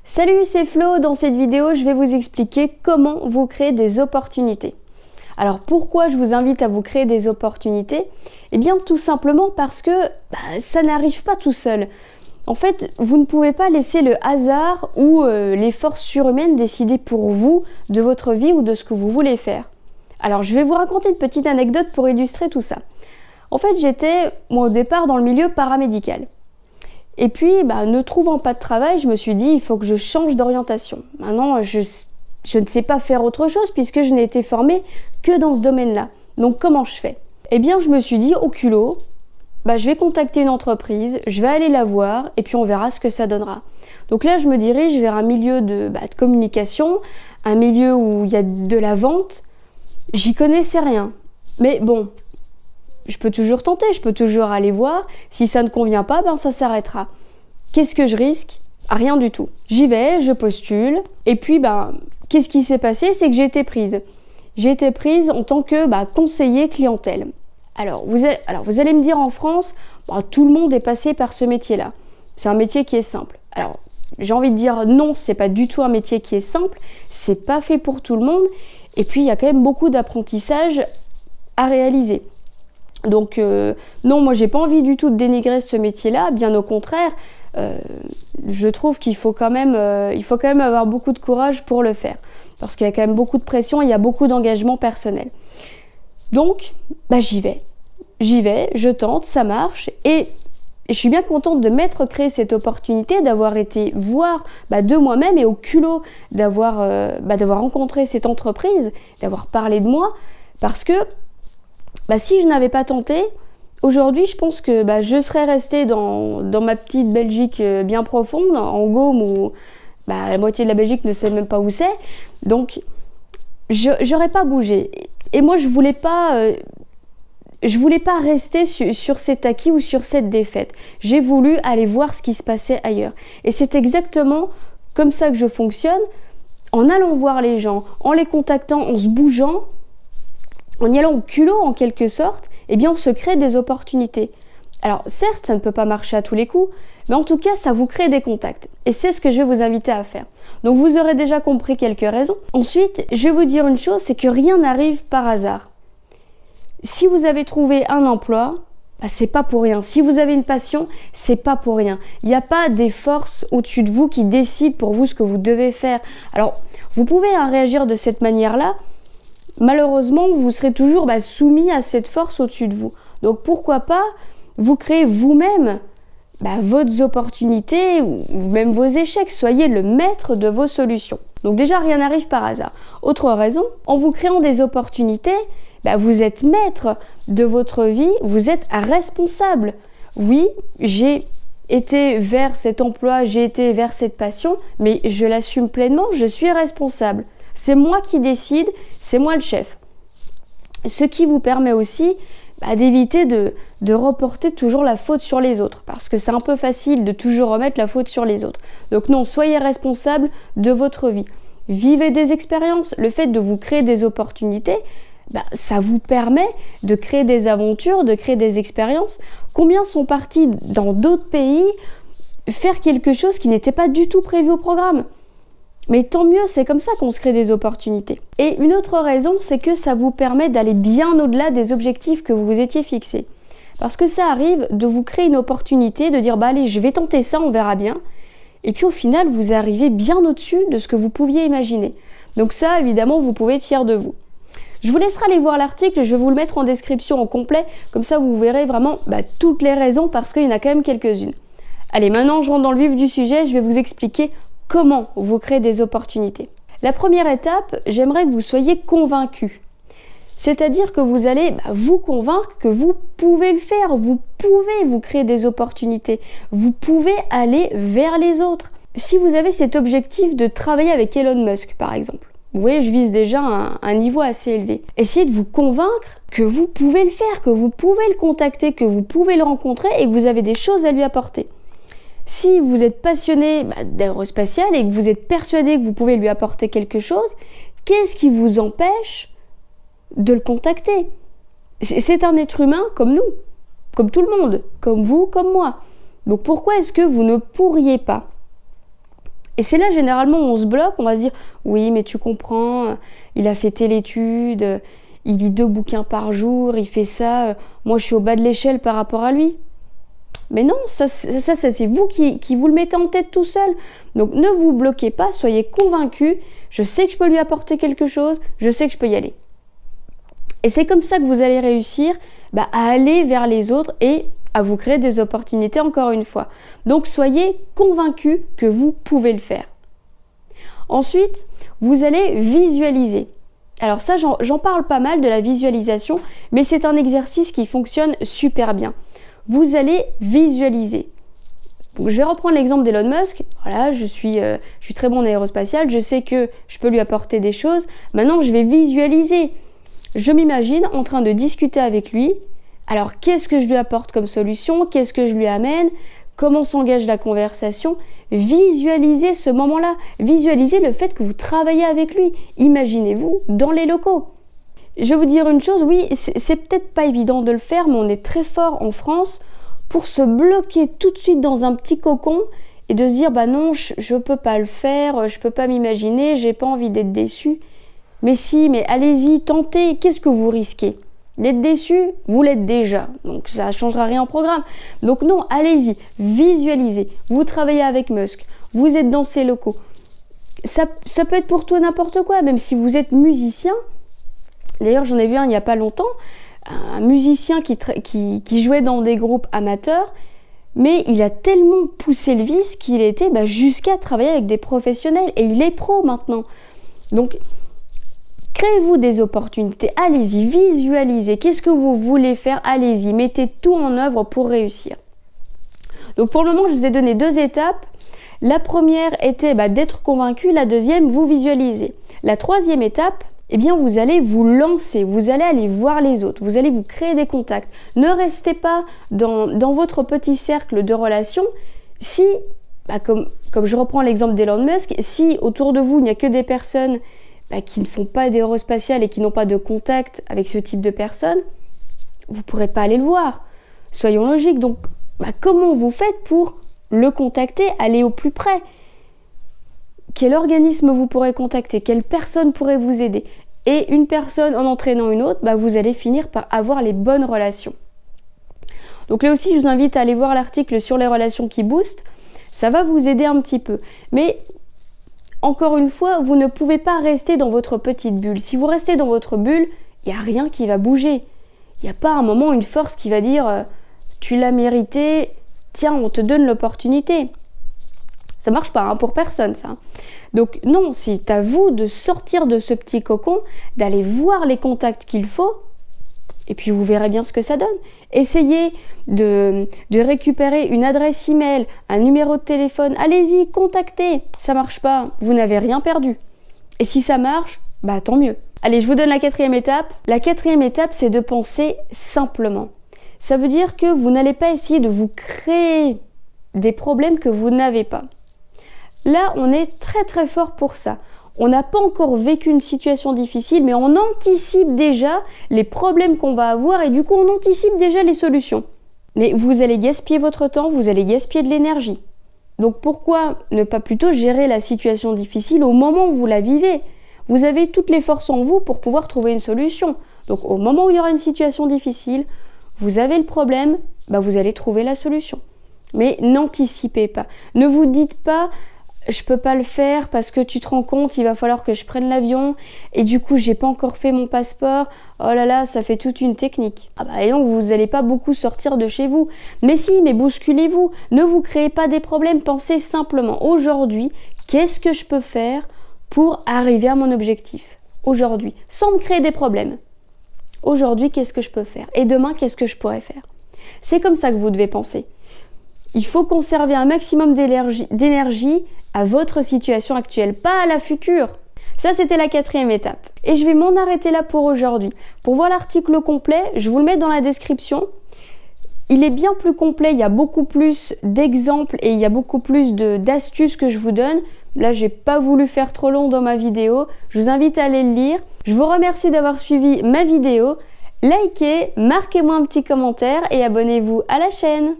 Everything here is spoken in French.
Salut, c'est Flo. Dans cette vidéo, je vais vous expliquer comment vous créer des opportunités. Alors pourquoi je vous invite à vous créer des opportunités? Eh bien tout simplement parce que ça n'arrive pas tout seul. En fait, vous ne pouvez pas laisser le hasard ou les forces surhumaines décider pour vous de votre vie ou de ce que vous voulez faire. Alors je vais vous raconter une petite anecdote pour illustrer tout ça. En fait, j'étais au départ dans le milieu paramédical. Et puis, ne trouvant pas de travail, je me suis dit, il faut que je change d'orientation. Maintenant, je ne sais pas faire autre chose puisque je n'ai été formée que dans ce domaine-là. Donc, comment je fais? Eh bien, je me suis dit, au culot, je vais contacter une entreprise, je vais aller la voir et puis on verra ce que ça donnera. Donc là, je me dirige vers un milieu de communication, un milieu où il y a de la vente. J'y connaissais rien. Mais bon, je peux toujours tenter, je peux toujours aller voir. Si ça ne convient pas, ça s'arrêtera. Qu'est-ce que je risque? Rien du tout. J'y vais, je postule. Et puis, qu'est-ce qui s'est passé? C'est que j'ai été prise. J'ai été prise en tant que conseiller clientèle. Alors, vous allez me dire en France, tout le monde est passé par ce métier-là. C'est un métier qui est simple. Alors, j'ai envie de dire non, c'est pas du tout un métier qui est simple. C'est pas fait pour tout le monde. Et puis, il y a quand même beaucoup d'apprentissage à réaliser. Donc non, moi j'ai pas envie du tout de dénigrer ce métier-là, bien au contraire, je trouve qu'il faut quand même avoir beaucoup de courage pour le faire, parce qu'il y a quand même beaucoup de pression, il y a beaucoup d'engagement personnel. Donc, j'y vais, je tente, ça marche, et je suis bien contente de m'être créé cette opportunité, d'avoir été voir de moi-même et au culot d'avoir rencontré cette entreprise, d'avoir parlé de moi, parce que si je n'avais pas tenté, aujourd'hui, je pense que je serais restée dans ma petite Belgique bien profonde, en Gaume, où la moitié de la Belgique ne sait même pas où c'est. Donc, j'aurais pas bougé. Et moi, je voulais pas rester sur cet acquis ou sur cette défaite. J'ai voulu aller voir ce qui se passait ailleurs. Et c'est exactement comme ça que je fonctionne, en allant voir les gens, en les contactant, en se bougeant. En y allant au culot en quelque sorte, on se crée des opportunités. Alors certes, ça ne peut pas marcher à tous les coups, mais en tout cas, ça vous crée des contacts. Et c'est ce que je vais vous inviter à faire. Donc vous aurez déjà compris quelques raisons. Ensuite, je vais vous dire une chose, c'est que rien n'arrive par hasard. Si vous avez trouvé un emploi, c'est pas pour rien. Si vous avez une passion, c'est pas pour rien. Il n'y a pas des forces au-dessus de vous qui décident pour vous ce que vous devez faire. Alors, vous pouvez réagir de cette manière-là. Malheureusement, vous serez toujours soumis à cette force au-dessus de vous. Donc pourquoi pas vous créer vous-même vos opportunités ou même vos échecs. Soyez le maître de vos solutions. Donc déjà, rien n'arrive par hasard. Autre raison, en vous créant des opportunités, vous êtes maître de votre vie, vous êtes responsable. Oui, j'ai été vers cet emploi, j'ai été vers cette passion, mais je l'assume pleinement, je suis responsable. C'est moi qui décide, c'est moi le chef. Ce qui vous permet aussi d'éviter de reporter toujours la faute sur les autres, parce que c'est un peu facile de toujours remettre la faute sur les autres. Donc non, soyez responsable de votre vie. Vivez des expériences. Le fait de vous créer des opportunités, ça vous permet de créer des aventures, de créer des expériences. Combien sont partis dans d'autres pays faire quelque chose qui n'était pas du tout prévu au programme? Mais tant mieux, c'est comme ça qu'on se crée des opportunités. Et une autre raison, c'est que ça vous permet d'aller bien au-delà des objectifs que vous vous étiez fixés. Parce que ça arrive de vous créer une opportunité, de dire allez, je vais tenter ça, on verra bien. Et puis au final, vous arrivez bien au-dessus de ce que vous pouviez imaginer. Donc ça, évidemment, vous pouvez être fier de vous. Je vous laisserai aller voir l'article, je vais vous le mettre en description en complet, comme ça vous verrez vraiment toutes les raisons, parce qu'il y en a quand même quelques-unes. Allez, maintenant je rentre dans le vif du sujet, je vais vous expliquer comment vous créez des opportunités. La première étape, j'aimerais que vous soyez convaincu. C'est-à-dire que vous allez vous convaincre que vous pouvez le faire, vous pouvez vous créer des opportunités, vous pouvez aller vers les autres. Si vous avez cet objectif de travailler avec Elon Musk, par exemple, vous voyez, je vise déjà un niveau assez élevé. Essayez de vous convaincre que vous pouvez le faire, que vous pouvez le contacter, que vous pouvez le rencontrer et que vous avez des choses à lui apporter. Si vous êtes passionné d'aérospatial et que vous êtes persuadé que vous pouvez lui apporter quelque chose, qu'est-ce qui vous empêche de le contacter? C'est un être humain comme nous, comme tout le monde, comme vous, comme moi. Donc pourquoi est-ce que vous ne pourriez pas Et c'est là généralement où on se bloque, on va se dire « Oui, mais tu comprends, il a fait telle étude, il lit 2 bouquins par jour, il fait ça, moi je suis au bas de l'échelle par rapport à lui. » Mais non, ça c'est vous qui vous le mettez en tête tout seul. Donc ne vous bloquez pas, soyez convaincus, je sais que je peux lui apporter quelque chose, je sais que je peux y aller. Et c'est comme ça que vous allez réussir à aller vers les autres et à vous créer des opportunités encore une fois. Donc soyez convaincus que vous pouvez le faire. Ensuite, vous allez visualiser. Alors ça, j'en parle pas mal de la visualisation, mais c'est un exercice qui fonctionne super bien. Vous allez visualiser. Donc, je vais reprendre l'exemple d'Elon Musk. Voilà, je suis très bon en aérospatial, je sais que je peux lui apporter des choses. Maintenant, je vais visualiser. Je m'imagine en train de discuter avec lui. Alors, qu'est-ce que je lui apporte comme solution? Qu'est-ce que je lui amène? Comment s'engage la conversation? Visualisez ce moment-là. Visualisez le fait que vous travaillez avec lui. Imaginez-vous dans les locaux. Je vais vous dire une chose, oui, c'est peut-être pas évident de le faire, mais on est très fort en France pour se bloquer tout de suite dans un petit cocon et de se dire non, je peux pas le faire, je peux pas m'imaginer, j'ai pas envie d'être déçu. Mais si, mais allez-y, tentez, qu'est-ce que vous risquez? D'être déçu, vous l'êtes déjà, donc ça ne changera rien au programme. Donc non, allez-y, visualisez. Vous travaillez avec Musk, vous êtes dans ces locaux. Ça peut être pour tout et n'importe quoi, même si vous êtes musicien. D'ailleurs, j'en ai vu un il n'y a pas longtemps, un musicien qui jouait dans des groupes amateurs, mais il a tellement poussé le vice qu'il était jusqu'à travailler avec des professionnels, et il est pro maintenant. Donc, créez-vous des opportunités, allez-y, visualisez, qu'est-ce que vous voulez faire, allez-y, mettez tout en œuvre pour réussir. Donc pour le moment, je vous ai donné 2 étapes. La première était d'être convaincu, la deuxième, vous visualisez. La 3e étape, vous allez vous lancer, vous allez aller voir les autres, vous allez vous créer des contacts. Ne restez pas dans votre petit cercle de relations. Si, comme je reprends l'exemple d'Elon Musk, si autour de vous, il n'y a que des personnes qui ne font pas d'aérospatial et qui n'ont pas de contact avec ce type de personnes, vous ne pourrez pas aller le voir. Soyons logiques. Donc, comment vous faites pour le contacter, aller au plus près? Quel organisme vous pourrez contacter? Quelle personne pourrait vous aider? Et une personne en entraînant une autre, vous allez finir par avoir les bonnes relations. Donc là aussi, je vous invite à aller voir l'article sur les relations qui boostent. Ça va vous aider un petit peu. Mais encore une fois, vous ne pouvez pas rester dans votre petite bulle. Si vous restez dans votre bulle, il n'y a rien qui va bouger. Il n'y a pas un moment, une force qui va dire « tu l'as mérité, tiens, on te donne l'opportunité ». Ça marche pas pour personne, ça. Donc non, c'est à vous de sortir de ce petit cocon, d'aller voir les contacts qu'il faut, et puis vous verrez bien ce que ça donne. Essayez de récupérer une adresse email, un numéro de téléphone. Allez-y, contactez. Ça marche pas, vous n'avez rien perdu. Et si ça marche, tant mieux. Allez, je vous donne la 4e étape. La 4e étape, c'est de penser simplement. Ça veut dire que vous n'allez pas essayer de vous créer des problèmes que vous n'avez pas. Là, on est très très fort pour ça. On n'a pas encore vécu une situation difficile, mais on anticipe déjà les problèmes qu'on va avoir et du coup, on anticipe déjà les solutions. Mais vous allez gaspiller votre temps, vous allez gaspiller de l'énergie. Donc pourquoi ne pas plutôt gérer la situation difficile au moment où vous la vivez? Vous avez toutes les forces en vous pour pouvoir trouver une solution. Donc au moment où il y aura une situation difficile, vous avez le problème, vous allez trouver la solution. Mais n'anticipez pas. Ne vous dites pas je peux pas le faire parce que tu te rends compte, il va falloir que je prenne l'avion et du coup j'ai pas encore fait mon passeport. Oh là là, ça fait toute une technique. Et donc vous n'allez pas beaucoup sortir de chez vous. Mais si, mais bousculez-vous. Ne vous créez pas des problèmes. Pensez simplement aujourd'hui, qu'est-ce que je peux faire pour arriver à mon objectif aujourd'hui, sans me créer des problèmes. Aujourd'hui, qu'est-ce que je peux faire? Et demain, qu'est-ce que je pourrais faire? C'est comme ça que vous devez penser. Il faut conserver un maximum d'énergie à votre situation actuelle, pas à la future. Ça, c'était la 4e étape. Et je vais m'en arrêter là pour aujourd'hui. Pour voir l'article complet, je vous le mets dans la description. Il est bien plus complet, il y a beaucoup plus d'exemples et il y a beaucoup plus d'astuces que je vous donne. Là, j'ai pas voulu faire trop long dans ma vidéo. Je vous invite à aller le lire. Je vous remercie d'avoir suivi ma vidéo. Likez, marquez-moi un petit commentaire et abonnez-vous à la chaîne.